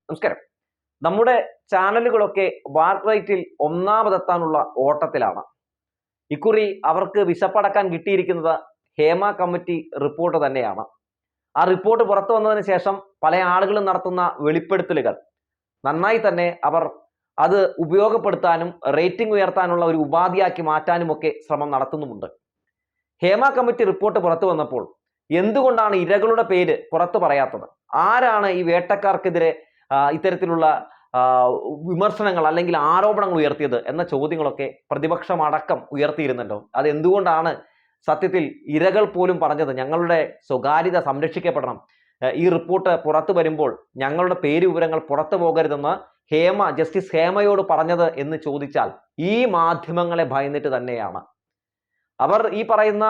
നമസ്കാരം. നമ്മുടെ ചാനലുകളൊക്കെ വാർക്ക് റേറ്റിൽ ഒന്നാമതെത്താനുള്ള ഓട്ടത്തിലാണ്. ഇക്കുറി അവർക്ക് വിശപ്പടക്കാൻ കിട്ടിയിരിക്കുന്നത് ഹേമ കമ്മിറ്റി റിപ്പോർട്ട് തന്നെയാണ്. ആ റിപ്പോർട്ട് പുറത്തു വന്നതിന് ശേഷം പല ആളുകളും നടത്തുന്ന വെളിപ്പെടുത്തലുകൾ നന്നായി തന്നെ അവർ അത് ഉപയോഗപ്പെടുത്താനും റേറ്റിംഗ് ഉയർത്താനുള്ള ഒരു ഉപാധിയാക്കി മാറ്റാനുമൊക്കെ ശ്രമം നടത്തുന്നുമുണ്ട്. ഹേമ കമ്മിറ്റി റിപ്പോർട്ട് പുറത്തു വന്നപ്പോൾ എന്തുകൊണ്ടാണ് ഇരകളുടെ പേര് പുറത്തു പറയാത്തത്? ആരാണ് ഈ വേട്ടക്കാർക്കെതിരെ ഇത്തരത്തിലുള്ള വിമർശനങ്ങൾ അല്ലെങ്കിൽ ആരോപണങ്ങൾ ഉയർത്തിയത് എന്ന ചോദ്യങ്ങളൊക്കെ പ്രതിപക്ഷമടക്കം ഉയർത്തിയിരുന്നല്ലോ. അത് എന്തുകൊണ്ടാണ് സത്യത്തിൽ ഇരകൾ പോലും പറഞ്ഞത് ഞങ്ങളുടെ സ്വകാര്യത സംരക്ഷിക്കപ്പെടണം, ഈ റിപ്പോർട്ട് പുറത്തു വരുമ്പോൾ ഞങ്ങളുടെ പേര് വിവരങ്ങൾ പുറത്തു പോകരുതെന്ന് ജസ്റ്റിസ് ഹേമയോട് പറഞ്ഞത് എന്ന് ചോദിച്ചാൽ ഈ മാധ്യമങ്ങളെ ഭയന്നിട്ട് തന്നെയാണ്. അവർ ഈ പറയുന്ന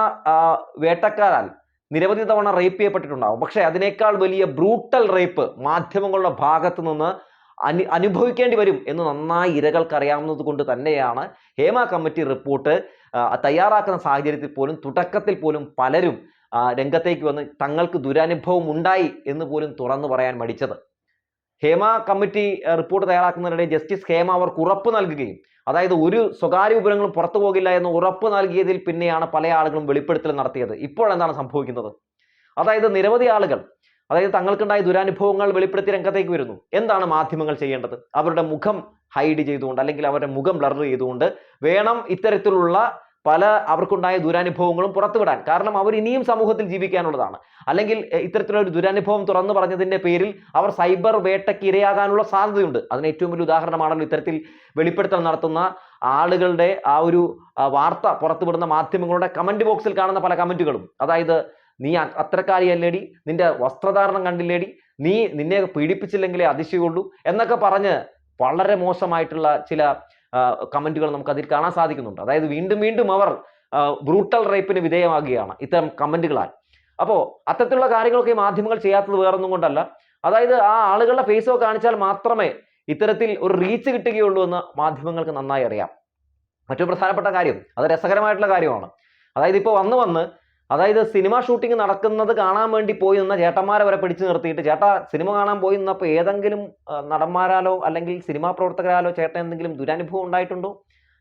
വേട്ടക്കാരാൽ നിരവധി തവണ റേപ്പ് ചെയ്യപ്പെട്ടിട്ടുണ്ടാവും. പക്ഷെ അതിനേക്കാൾ വലിയ ബ്രൂട്ടൽ റേപ്പ് മാധ്യമങ്ങളുടെ ഭാഗത്തു നിന്ന് അനുഭവിക്കേണ്ടി വരും എന്ന് നന്നായി ഇരകൾക്കറിയാവുന്നത് കൊണ്ട് തന്നെയാണ് ഹേമ കമ്മിറ്റി റിപ്പോർട്ട് തയ്യാറാക്കുന്ന സാഹചര്യത്തിൽ പോലും തുടക്കത്തിൽ പോലും പലരും രംഗത്തേക്ക് വന്ന് തങ്ങൾക്ക് ദുരനുഭവം ഉണ്ടായി എന്ന് പോലും തുറന്നു പറയാൻ മടിച്ചത്. ഹേമ കമ്മിറ്റി റിപ്പോർട്ട് തയ്യാറാക്കുന്നതിനിടെ ജസ്റ്റിസ് ഹേമ അവർക്ക് ഉറപ്പ് നൽകുകയും അതായത് ഒരു സ്വകാര്യ വിവരങ്ങളും പുറത്തു പോകില്ല എന്ന് ഉറപ്പ് നൽകിയതിൽ പിന്നെയാണ് പല ആളുകളും വെളിപ്പെടുത്തൽ നടത്തിയത്. ഇപ്പോൾ എന്താണ് സംഭവിക്കുന്നത്? അതായത് നിരവധി ആളുകൾ തങ്ങൾക്കുണ്ടായ ദുരനുഭവങ്ങൾ വെളിപ്പെടുത്തി രംഗത്തേക്ക് വരുന്നു. എന്താണ് മാധ്യമങ്ങൾ ചെയ്യേണ്ടത്? അവരുടെ മുഖം ഹൈഡ് ചെയ്തുകൊണ്ട് അല്ലെങ്കിൽ അവരുടെ മുഖം ബ്ലർ ചെയ്തുകൊണ്ട് വേണം ഇത്തരത്തിലുള്ള പല അവർക്കുണ്ടായ ദുരനുഭവങ്ങളും പുറത്തുവിടാൻ. കാരണം അവർ ഇനിയും സമൂഹത്തിൽ ജീവിക്കാനുള്ളതാണ്. അല്ലെങ്കിൽ ഇത്തരത്തിലൊരു ദുരനുഭവം തുറന്നു പറഞ്ഞതിന്റെ പേരിൽ അവർ സൈബർ വേട്ടയ്ക്ക് ഇരയാകാനുള്ള സാധ്യതയുണ്ട്. അതിന് ഏറ്റവും വലിയ ഉദാഹരണമാണല്ലോ ഇത്തരത്തിൽ വെളിപ്പെടുത്തൽ നടത്തുന്ന ആളുകളുടെ ആ ഒരു വാർത്ത പുറത്തുവിടുന്ന മാധ്യമങ്ങളുടെ കമന്റ് ബോക്സിൽ കാണുന്ന പല കമന്റുകളും. അതായത് നീ അത്രക്കാരിയല്ലേടി, നിന്റെ വസ്ത്രധാരണം കണ്ടില്ലേടി, നിന്നെ പീഡിപ്പിച്ചില്ലെങ്കിലേ അതിശയുള്ളൂ എന്നൊക്കെ പറഞ്ഞ് വളരെ മോശമായിട്ടുള്ള ചില കമന്റുകൾ നമുക്ക് അതിൽ കാണാൻ സാധിക്കുന്നുണ്ട്. അതായത് വീണ്ടും വീണ്ടും അവർ ബ്രൂട്ടൽ റേപ്പിന് വിധേയമാകുകയാണ് ഇത്തരം കമന്റുകളാൽ. അപ്പോൾ അത്തരത്തിലുള്ള കാര്യങ്ങളൊക്കെ മാധ്യമങ്ങൾ ചെയ്യാത്തത് വേറൊന്നും കൊണ്ടല്ല. അതായത് ആ ആളുകളുടെ ഫേസോ കാണിച്ചാൽ മാത്രമേ ഇത്തരത്തിൽ ഒരു റീച്ച് കിട്ടുകയുള്ളൂ എന്ന് മാധ്യമങ്ങൾക്ക് നന്നായി അറിയാം. മറ്റൊരു പ്രധാനപ്പെട്ട കാര്യം, അത് രസകരമായിട്ടുള്ള കാര്യമാണ്. അതായത് ഇപ്പോൾ വന്ന് സിനിമ ഷൂട്ടിംഗ് നടക്കുന്നത് കാണാൻ വേണ്ടി പോയി നിന്ന ചേട്ടന്മാരെ വരെ പിടിച്ചു നിർത്തിയിട്ട്, ചേട്ടാ സിനിമ കാണാൻ പോയി നിന്നപ്പോൾ ഏതെങ്കിലും നടന്മാരാലോ അല്ലെങ്കിൽ സിനിമാ പ്രവർത്തകരാലോ ചേട്ടൻ എന്തെങ്കിലും ദുരനുഭവം ഉണ്ടായിട്ടുണ്ടോ,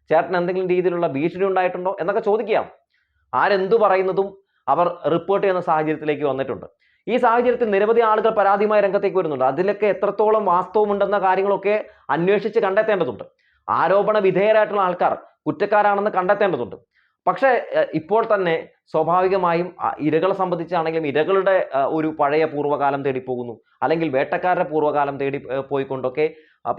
ചേട്ടൻ എന്തെങ്കിലും രീതിയിലുള്ള ഭീഷണി ഉണ്ടായിട്ടുണ്ടോ എന്നൊക്കെ ചോദിക്കുകയാണ്. ആരെന്തു പറയുന്നതും അവർ റിപ്പോർട്ട് ചെയ്യുന്ന സാഹചര്യത്തിലേക്ക് വന്നിട്ടുണ്ട്. ഈ സാഹചര്യത്തിൽ നിരവധി ആളുകൾ പരാതിയുമായി രംഗത്തേക്ക് വരുന്നുണ്ട്. അതിലൊക്കെ എത്രത്തോളം വാസ്തവമുണ്ടെന്ന കാര്യങ്ങളൊക്കെ അന്വേഷിച്ച് കണ്ടെത്തേണ്ടതുണ്ട്. ആരോപണ വിധേയരായിട്ടുള്ള ആൾക്കാർ കുറ്റക്കാരാണെന്ന് കണ്ടെത്തേണ്ടതുണ്ട്. പക്ഷേ ഇപ്പോൾ തന്നെ സ്വാഭാവികമായും ഇരകളെ സംബന്ധിച്ചാണെങ്കിലും ഇരകളുടെ ഒരു പഴയ പൂർവ്വകാലം തേടി പോകുന്നു, അല്ലെങ്കിൽ വേട്ടക്കാരുടെ പൂർവ്വകാലം തേടി പോയിക്കൊണ്ടൊക്കെ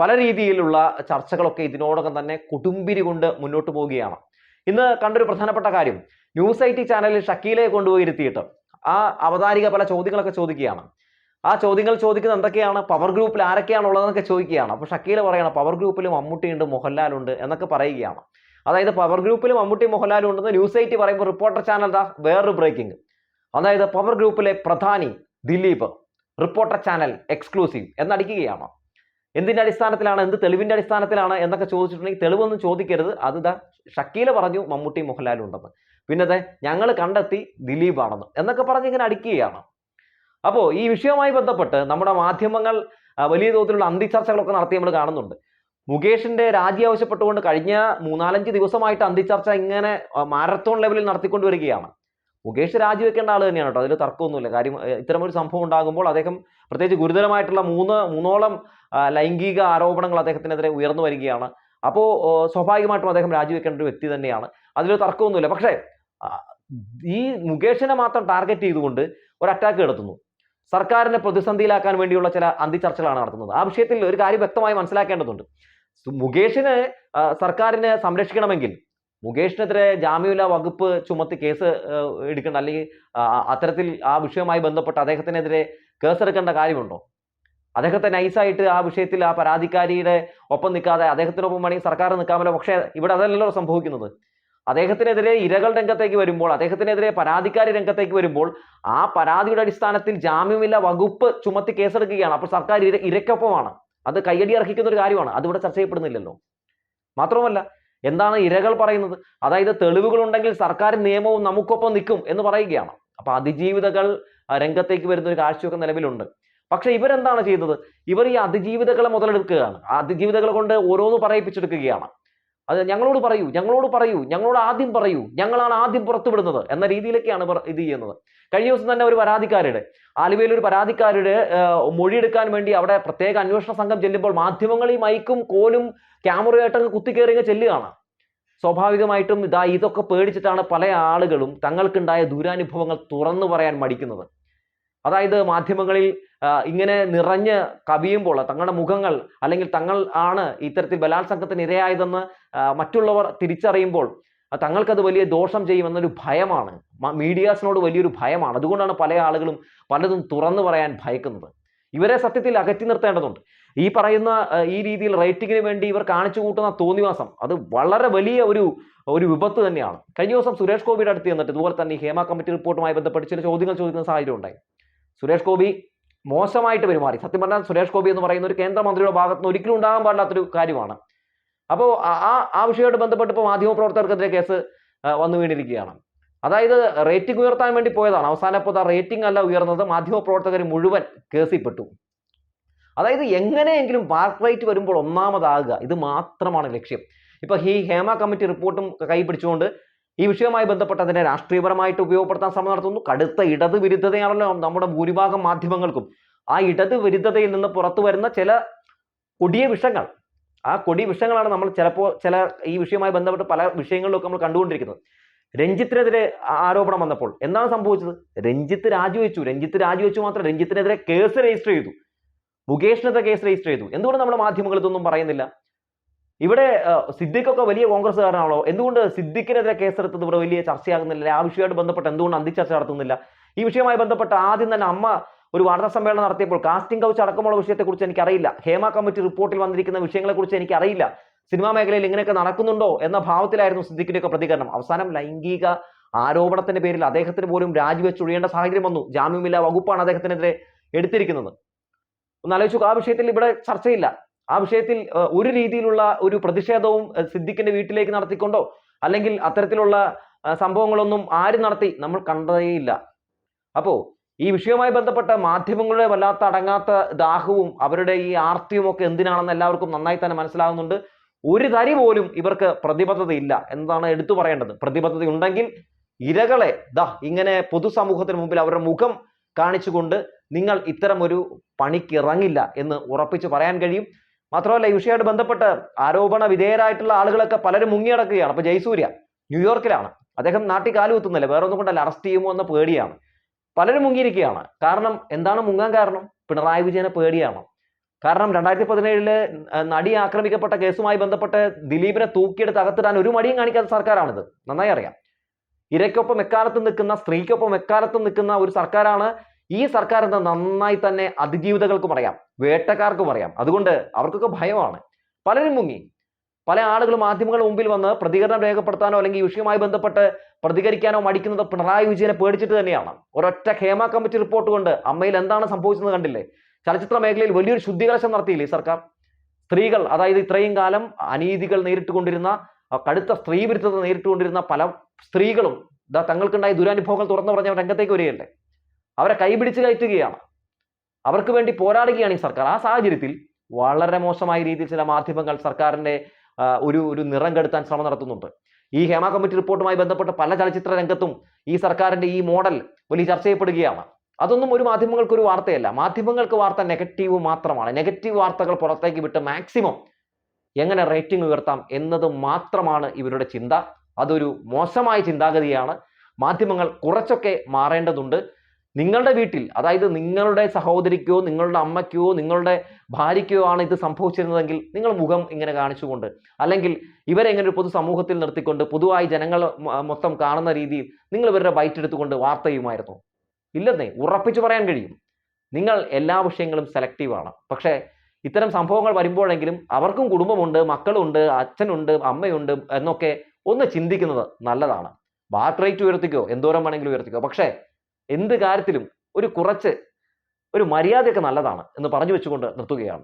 പല രീതിയിലുള്ള ചർച്ചകളൊക്കെ ഇതിനോടകം തന്നെ കൊടുമ്പിരി കൊണ്ട് മുന്നോട്ട് പോവുകയാണ്. ഇന്ന് കണ്ടൊരു പ്രധാനപ്പെട്ട കാര്യം, ന്യൂസ് 80 ചാനലിൽ ഷക്കീലയെ കൊണ്ടുപോയി ഇരുത്തിയിട്ട് ആ അവതാരിക പല ചോദ്യങ്ങളൊക്കെ ചോദിക്കുകയാണ്. ആ ചോദ്യങ്ങൾ ചോദിക്കുന്നത് എന്തൊക്കെയാണ്? പവർ ഗ്രൂപ്പിൽ ആരൊക്കെയാണ് ഉള്ളതെന്നൊക്കെ ചോദിക്കുകയാണ്. അപ്പോൾ ഷക്കീല പറയണം പവർ ഗ്രൂപ്പിൽ മമ്മൂട്ടിയുണ്ട്, മോഹൻലാലുണ്ട് എന്നൊക്കെ പറയുകയാണ്. അതായത് പവർ ഗ്രൂപ്പിൽ മമ്മൂട്ടി മോഹൻലാലും ഉണ്ടെന്ന് ന്യൂസ് 80 പറയുമ്പോൾ റിപ്പോർട്ടർ ചാനൽ വേറൊരു ബ്രേക്കിംഗ്. അതായത് പവർ ഗ്രൂപ്പിലെ പ്രധാനി ദിലീപ്, റിപ്പോർട്ടർ ചാനൽ എക്സ്ക്ലൂസീവ് എന്നടിക്കുകയാണ്. എന്തിന്റെ അടിസ്ഥാനത്തിലാണ്, എന്ത് തെളിവിന്റെ അടിസ്ഥാനത്തിലാണ് എന്നൊക്കെ ചോദിച്ചിട്ടുണ്ടെങ്കിൽ തെളിവൊന്നും ചോദിക്കരുത്, അത് ഷക്കീല പറഞ്ഞു മമ്മൂട്ടി മോഹൻലാലും ഉണ്ടെന്ന്, പിന്നെ ഞങ്ങൾ കണ്ടെത്തി ദിലീപ് ആണെന്ന് എന്നൊക്കെ പറഞ്ഞ് ഇങ്ങനെ അടിക്കുകയാണ്. അപ്പോൾ ഈ വിഷയവുമായി ബന്ധപ്പെട്ട് നമ്മുടെ മാധ്യമങ്ങൾ വലിയ തോതിലുള്ള അന്തിച്ചർച്ചകളൊക്കെ നടത്തി നമ്മൾ കാണുന്നുണ്ട്. മുകേഷിന്റെ രാജി ആവശ്യപ്പെട്ടുകൊണ്ട് കഴിഞ്ഞ 3-4 ദിവസമായിട്ട് അന്തിച്ചർച്ച ഇങ്ങനെ മാരത്തോൺ ലെവലിൽ നടത്തിക്കൊണ്ടുവരികയാണ്. മുകേഷ് രാജിവെക്കേണ്ട ആൾ തന്നെയാണ് കേട്ടോ, അതിൽ തർക്കമൊന്നുമില്ല. കാര്യം ഇത്തരമൊരു സംഭവം ഉണ്ടാകുമ്പോൾ അദ്ദേഹം പ്രത്യേകിച്ച് ഗുരുതരമായിട്ടുള്ള മൂന്നോളം ലൈംഗിക ആരോപണങ്ങൾ അദ്ദേഹത്തിനെതിരെ ഉയർന്നു വരികയാണ്. അപ്പോൾ സ്വാഭാവികമായിട്ടും അദ്ദേഹം രാജിവെക്കേണ്ട ഒരു വ്യക്തി തന്നെയാണ്, അതിലൊരു തർക്കമൊന്നുമില്ല. പക്ഷേ ഈ മുകേഷിനെ മാത്രം ടാർഗറ്റ് ചെയ്തുകൊണ്ട് ഒരു അറ്റാക്ക് നടത്തുന്നു. സർക്കാരിനെ പ്രതിസന്ധിയിലാക്കാൻ വേണ്ടിയുള്ള ചില അന്തിച്ചർച്ചകളാണ് നടത്തുന്നത്. ആ വിഷയത്തിൽ ഒരു കാര്യം വ്യക്തമായി മനസ്സിലാക്കേണ്ടതുണ്ട്. മുകേഷിനെ സർക്കാരിനെ സംരക്ഷിക്കണമെങ്കിൽ മുകേഷിനെതിരെ ജാമ്യമില്ലാ വകുപ്പ് ചുമത്തി കേസ് എടുക്കേണ്ട, അല്ലെങ്കിൽ അത്തരത്തിൽ ആ വിഷയവുമായി ബന്ധപ്പെട്ട് അദ്ദേഹത്തിനെതിരെ കേസെടുക്കേണ്ട കാര്യമുണ്ടോ? അദ്ദേഹത്തെ നൈസായിട്ട് ആ വിഷയത്തിൽ ആ പരാതിക്കാരിയുടെ ഒപ്പം നിൽക്കാതെ അദ്ദേഹത്തിനൊപ്പം വേണമെങ്കിൽ സർക്കാർ നിൽക്കാമല്ലോ. പക്ഷേ ഇവിടെ അതല്ലല്ലോ സംഭവിക്കുന്നത്. അദ്ദേഹത്തിനെതിരെ ഇരകൾ രംഗത്തേക്ക് വരുമ്പോൾ, അദ്ദേഹത്തിനെതിരെ പരാതിക്കാരി രംഗത്തേക്ക് വരുമ്പോൾ ആ പരാതിയുടെ അടിസ്ഥാനത്തിൽ ജാമ്യമില്ലാ വകുപ്പ് ചുമത്തി കേസെടുക്കുകയാണ്. അപ്പോൾ സർക്കാർ ഇരയ്ക്കൊപ്പമാണ്. അത് കയ്യടി അർഹിക്കുന്ന ഒരു കാര്യമാണ്. അതിവിടെ ചർച്ച ചെയ്യപ്പെടുന്നില്ലല്ലോ. മാത്രവുമല്ല, എന്താണ് ഇരകൾ പറയുന്നത്? അതായത് തെളിവുകളുണ്ടെങ്കിൽ സർക്കാർ നിയമവും നമുക്കൊപ്പം നിൽക്കും എന്ന് പറയുകയാണ്. അപ്പൊ അതിജീവിതകൾ രംഗത്തേക്ക് വരുന്ന ഒരു കാഴ്ചയൊക്കെ നിലവിലുണ്ട്. പക്ഷെ ഇവരെന്താണ് ചെയ്തത്? ഇവർ ഈ അതിജീവിതകളെ മുതലെടുക്കുകയാണ്. ആ അതിജീവിതകളെ കൊണ്ട് ഓരോന്ന് പറയിപ്പിച്ചെടുക്കുകയാണ്. അത് ഞങ്ങളോട് പറയൂ, ഞങ്ങളോട് പറയൂ, ഞങ്ങളോട് ആദ്യം പറയൂ, ഞങ്ങളാണ് ആദ്യം പുറത്തുവിടുന്നത് എന്ന രീതിയിലേക്കാണ് ഇവർ ഇത് ചെയ്യുന്നത്. കഴിഞ്ഞ ദിവസം തന്നെ ഒരു പരാതിക്കാരുടെ, ആലുവയിൽ ഒരു പരാതിക്കാരുടെ മൊഴിയെടുക്കാൻ വേണ്ടി അവിടെ പ്രത്യേക അന്വേഷണ സംഘം ചെല്ലുമ്പോൾ മാധ്യമങ്ങൾ ഈ മൈക്കും കോലും ക്യാമറയായിട്ടങ്ങ് കുത്തിക്കേറിയ ചെല്ലുകയാണ്. സ്വാഭാവികമായിട്ടും ഇതൊക്കെ പേടിച്ചിട്ടാണ് പല ആളുകളും തങ്ങൾക്കുണ്ടായ ദുരനുഭവങ്ങൾ തുറന്നു പറയാൻ മടിക്കുന്നത്. അതായത് മാധ്യമങ്ങളിൽ ഇങ്ങനെ നിറഞ്ഞ് കവിയുമ്പോൾ തങ്ങളുടെ മുഖങ്ങൾ അല്ലെങ്കിൽ തങ്ങൾ ആണ് ഇത്തരത്തിൽ ബലാത്സംഗത്തിന് ഇരയായതെന്ന് മറ്റുള്ളവർ തിരിച്ചറിയുമ്പോൾ തങ്ങൾക്കത് വലിയ ദോഷം ചെയ്യുമെന്നൊരു ഭയമാണ്. മീഡിയാസിനോട് വലിയൊരു ഭയമാണ്. അതുകൊണ്ടാണ് പല ആളുകളും പലതും തുറന്നു പറയാൻ ഭയക്കുന്നത്. ഇവരെ സത്യത്തിൽ അകറ്റി നിർത്തേണ്ടതുണ്ട്. ഈ പറയുന്ന ഈ രീതിയിൽ റേറ്റിംഗിന് വേണ്ടി ഇവർ കാണിച്ചു കൂട്ടുന്ന തോന്നിവാസം അത് വളരെ വലിയ ഒരു വിപത്ത് തന്നെയാണ്. കഴിഞ്ഞ ദിവസം സുരേഷ് ഗോപിയുടെ അടുത്ത് ചെന്നിട്ട് ഇതുപോലെ തന്നെ ഹേമ കമ്മിറ്റി റിപ്പോർട്ടുമായി ബന്ധപ്പെട്ട് ചില ചോദ്യങ്ങൾ ചോദിക്കുന്ന സാഹചര്യം ഉണ്ടായി. സുരേഷ് ഗോപി മോശമായിട്ട് പെരുമാറി. സത്യം പറഞ്ഞാൽ സുരേഷ് ഗോപി എന്ന് പറയുന്ന ഒരു കേന്ദ്രമന്ത്രിയുടെ ഭാഗത്ത് നിന്ന് ഒരിക്കലും ഉണ്ടാകാൻ പാടില്ലാത്തൊരു കാര്യമാണ്. അപ്പോൾ ആ വിഷയമായിട്ട് ബന്ധപ്പെട്ട് ഇപ്പോൾ മാധ്യമപ്രവർത്തകർക്കെതിരെ കേസ് വന്നു വീണിരിക്കുകയാണ്. അതായത് റേറ്റിംഗ് ഉയർത്താൻ വേണ്ടി പോയതാണ്. അവസാനം ഇപ്പോൾ റേറ്റിംഗ് അല്ല ഉയർന്നത്, മാധ്യമപ്രവർത്തകർ മുഴുവൻ കേസിൽപ്പെട്ടു. അതായത് എങ്ങനെയെങ്കിലും മാർക്ക് റേറ്റ് വരുമ്പോൾ ഒന്നാമതാകുക, ഇത് മാത്രമാണ് ലക്ഷ്യം. ഇപ്പൊ ഈ ഹേമ കമ്മിറ്റി റിപ്പോർട്ടും കൈ പിടിച്ചുകൊണ്ട് ഈ വിഷയവുമായി ബന്ധപ്പെട്ട് അതിനെ രാഷ്ട്രീയപരമായിട്ട് ഉപയോഗപ്പെടുത്താൻ ശ്രമം നടത്തുന്നു. കടുത്ത ഇടത് വിരുദ്ധതയാണല്ലോ നമ്മുടെ ഭൂരിഭാഗം മാധ്യമങ്ങൾക്കും. ആ ഇടത് വിരുദ്ധതയിൽ നിന്ന് പുറത്തു വരുന്ന ചില കൊടിയ വിഷങ്ങൾ, ആ കൊടിയ വിഷങ്ങളാണ് നമ്മൾ ചില ഈ വിഷയവുമായി ബന്ധപ്പെട്ട് പല വിഷയങ്ങളിലൊക്കെ നമ്മൾ കണ്ടുകൊണ്ടിരിക്കുന്നത്. രഞ്ജിത്തിനെതിരെ ആരോപണം വന്നപ്പോൾ എന്താണ് സംഭവിച്ചത്? രഞ്ജിത്ത് രാജിവെച്ചു മാത്രം രഞ്ജിത്തിനെതിരെ കേസ് രജിസ്റ്റർ ചെയ്തു. മുകേഷിനെതിരെ കേസ് രജിസ്റ്റർ ചെയ്തു. എന്തുകൊണ്ട് നമ്മുടെ മാധ്യമങ്ങൾ ഇതൊന്നും പറയുന്നില്ല? ഇവിടെ സിദ്ദിഖൊക്കെ വലിയ കോൺഗ്രസ്സുകാരനാണല്ലോ, എന്തുകൊണ്ട് സിദ്ദിഖിനെതിരെ കേസെടുത്തത് ഇവിടെ വലിയ ചർച്ചയാകുന്നില്ല? ആ വിഷയമായിട്ട് ബന്ധപ്പെട്ട് എന്തുകൊണ്ട് അന്തിച്ചർച്ച നടത്തുന്നില്ല? ഈ വിഷയവുമായി ബന്ധപ്പെട്ട് ആദ്യം തന്നെ അമ്മ ഒരു വാർത്താ സമ്മേളനം നടത്തിയപ്പോൾ കാസ്റ്റിംഗ് കൗച്ച് അടക്കമുള്ള വിഷയത്തെക്കുറിച്ച് എനിക്കറിയില്ല, ഹേമ കമ്മിറ്റി റിപ്പോർട്ടിൽ വന്നിരിക്കുന്ന വിഷയങ്ങളെക്കുറിച്ച് എനിക്കറിയില്ല, സിനിമാ മേഖലയിൽ ഇങ്ങനെയൊക്കെ നടക്കുന്നുണ്ടോ എന്ന ഭാവത്തിലായിരുന്നു സിദ്ദിഖിന്റെയൊക്കെ പ്രതികരണം. അവസാനം ലൈംഗിക ആരോപണത്തിന്റെ പേരിൽ അദ്ദേഹത്തിന് പോലും രാജിവെച്ചൊഴിയേണ്ട സാഹചര്യം വന്നു. ജാമ്യമില്ലാ വകുപ്പാണ് അദ്ദേഹത്തിനെതിരെ എടുത്തിരിക്കുന്നത്. ഒന്ന് ആലോചിച്ചു, ആ വിഷയത്തിൽ ഇവിടെ ചർച്ചയില്ല. ആ വിഷയത്തിൽ ഒരു രീതിയിലുള്ള ഒരു പ്രതിഷേധവും സിദ്ദിഖിന്റെ വീട്ടിലേക്ക് നടത്തിക്കൊണ്ടോ അല്ലെങ്കിൽ അത്തരത്തിലുള്ള സംഭവങ്ങളൊന്നും ആരും നടത്തി നമ്മൾ കണ്ടതേയില്ല. അപ്പോ ഈ വിഷയവുമായി ബന്ധപ്പെട്ട മാധ്യമങ്ങളുടെ വല്ലാത്ത അടങ്ങാത്ത ദാഹവും അവരുടെ ഈ ആർത്തിയും ഒക്കെ എന്തിനാണെന്ന് എല്ലാവർക്കും നന്നായി തന്നെ മനസ്സിലാകുന്നുണ്ട്. ഒരു തരി പോലും ഇവർക്ക് പ്രതിബദ്ധതയില്ല എന്നതാണ് എടുത്തു പറയേണ്ടത്. പ്രതിബദ്ധത ഉണ്ടെങ്കിൽ ഇരകളെ ഇങ്ങനെ പൊതുസമൂഹത്തിന് മുമ്പിൽ അവരുടെ മുഖം കാണിച്ചുകൊണ്ട് നിങ്ങൾ ഇത്തരം ഒരു പണിക്കിറങ്ങില്ല എന്ന് ഉറപ്പിച്ച് പറയാൻ കഴിയും. മാത്രമല്ല ഈ വിഷയമായിട്ട് ബന്ധപ്പെട്ട് ആരോപണ വിധേയരായിട്ടുള്ള ആളുകളൊക്കെ പലരും മുങ്ങിയടക്കുകയാണ്. അപ്പൊ ജയസൂര്യ ന്യൂയോർക്കിലാണ്, അദ്ദേഹം നാട്ടിൽ കാലുകുത്തുന്നില്ല, വേറെ ഒന്നും കൊണ്ടല്ല, അറസ്റ്റ് ചെയ്യുമോ എന്ന പേടിയാണ്. പലരും മുങ്ങിയിരിക്കുകയാണ്. കാരണം എന്താണ് മുങ്ങാൻ കാരണം? പിണറായി വിജയനെ പേടിയാണ്. കാരണം 2017 നടി ആക്രമിക്കപ്പെട്ട കേസുമായി ബന്ധപ്പെട്ട് ദിലീപിനെ തൂക്കിയെടുത്ത് അകത്തിടാൻ ഒരു മടിയും കാണിക്കാത്ത സർക്കാരാണിത്, നന്നായി അറിയാം. ഇരയ്ക്കൊപ്പം എക്കാലത്തും നിൽക്കുന്ന, സ്ത്രീക്കൊപ്പം എക്കാലത്തും നിൽക്കുന്ന ഒരു സർക്കാരാണ് ഈ സർക്കാർ എന്ന് നന്നായി തന്നെ അതിജീവിതകൾക്കും അറിയാം, വേട്ടക്കാർക്കും അറിയാം. അതുകൊണ്ട് അവർക്കൊക്കെ ഭയമാണ്. പലരും മുങ്ങി. പല ആളുകളും മാധ്യമങ്ങളുടെ മുമ്പിൽ വന്ന് പ്രതികരണം രേഖപ്പെടുത്താനോ അല്ലെങ്കിൽ ഈ വിഷയവുമായി ബന്ധപ്പെട്ട് പ്രതികരിക്കാനോ മടിക്കുന്നത് പിണറായി വിജയനെ പേടിച്ചിട്ട് തന്നെയാണ്. ഒരൊറ്റ ഹേമ കമ്മിറ്റി റിപ്പോർട്ട് കൊണ്ട് അമ്മയിൽ എന്താണ് സംഭവിച്ചത് കണ്ടില്ലേ? ചലച്ചിത്ര മേഖലയിൽ വലിയൊരു ശുദ്ധീകരണം നടത്തിയില്ലേ സർക്കാർ? സ്ത്രീകൾ, അതായത് ഇത്രയും കാലം അനീതികൾ നേരിട്ടുകൊണ്ടിരുന്ന, കടുത്ത സ്ത്രീ വിരുദ്ധത നേരിട്ടുകൊണ്ടിരുന്ന പല സ്ത്രീകളും തങ്ങൾക്കുണ്ടായ ദുരനുഭവങ്ങൾ തുറന്നു പറഞ്ഞ രംഗത്തേക്ക് വരികയല്ലേ? അവരെ കൈപിടിച്ച് കയറ്റുകയാണ്, അവർക്ക് വേണ്ടി പോരാടുകയാണ് ഈ സർക്കാർ. ആ സാഹചര്യത്തിൽ വളരെ മോശമായ രീതിയിൽ ചില മാധ്യമങ്ങൾ സർക്കാരിന്റെ ഒരു നിറം കെടുത്താൻ ശ്രമം നടത്തുന്നുണ്ട്. ഈ ഹേമ കമ്മിറ്റി റിപ്പോർട്ടുമായി ബന്ധപ്പെട്ട് പല ചലച്ചിത്ര രംഗത്തും ഈ സർക്കാരിന്റെ ഈ മോഡൽ വലിയ ചർച്ച ചെയ്യപ്പെടുകയാണ്. അതൊന്നും ഒരു മാധ്യമങ്ങൾക്ക് ഒരു വാർത്തയല്ല. മാധ്യമങ്ങൾക്ക് വാർത്ത നെഗറ്റീവ് മാത്രമാണ്. നെഗറ്റീവ് വാർത്തകൾ പുറത്തേക്ക് വിട്ട് മാക്സിമം എങ്ങനെ റേറ്റിംഗ് ഉയർത്താം എന്നത് മാത്രമാണ് ഇവരുടെ ചിന്ത. അതൊരു മോശമായ ചിന്താഗതിയാണ്. മാധ്യമങ്ങൾ കുറച്ചൊക്കെ മാറേണ്ടതുണ്ട്. നിങ്ങളുടെ വീട്ടിൽ, അതായത് നിങ്ങളുടെ സഹോദരിക്കോ നിങ്ങളുടെ അമ്മയ്ക്കോ നിങ്ങളുടെ ഭാര്യയ്ക്കോ ആണ് ഇത് സംഭവിച്ചിരുന്നതെങ്കിൽ നിങ്ങൾ മുഖം ഇങ്ങനെ കാണിച്ചുകൊണ്ട്, അല്ലെങ്കിൽ ഇവരെ ഇങ്ങനെ ഒരു പൊതുസമൂഹത്തിൽ നിർത്തിക്കൊണ്ട് പൊതുവായി ജനങ്ങൾ മൊത്തം കാണുന്ന രീതിയിൽ നിങ്ങൾ ഇവരുടെ ബൈറ്റ് എടുത്തുകൊണ്ട് വാർത്ത ചെയ്യുമായിരുന്നു? ഇല്ലെന്നേ ഉറപ്പിച്ചു പറയാൻ കഴിയും. നിങ്ങൾ എല്ലാ വിഷയങ്ങളും സെലക്റ്റീവാണ്. പക്ഷേ ഇത്തരം സംഭവങ്ങൾ വരുമ്പോഴെങ്കിലും അവർക്കും കുടുംബമുണ്ട്, മക്കളുണ്ട്, അച്ഛനുണ്ട്, അമ്മയുണ്ട് എന്നൊക്കെ ഒന്ന് ചിന്തിക്കുന്നത് നല്ലതാണ്. മാർക്ക് റേറ്റ് ഉയർത്തിക്കോ, എന്തോരം വേണമെങ്കിലും ഉയർത്തിക്കോ, പക്ഷേ എന്ത് കാര്യത്തിലും ഒരു മര്യാദയൊക്കെ നല്ലതാണ് എന്ന് പറഞ്ഞു വെച്ചുകൊണ്ട് നിർത്തുകയാണ്.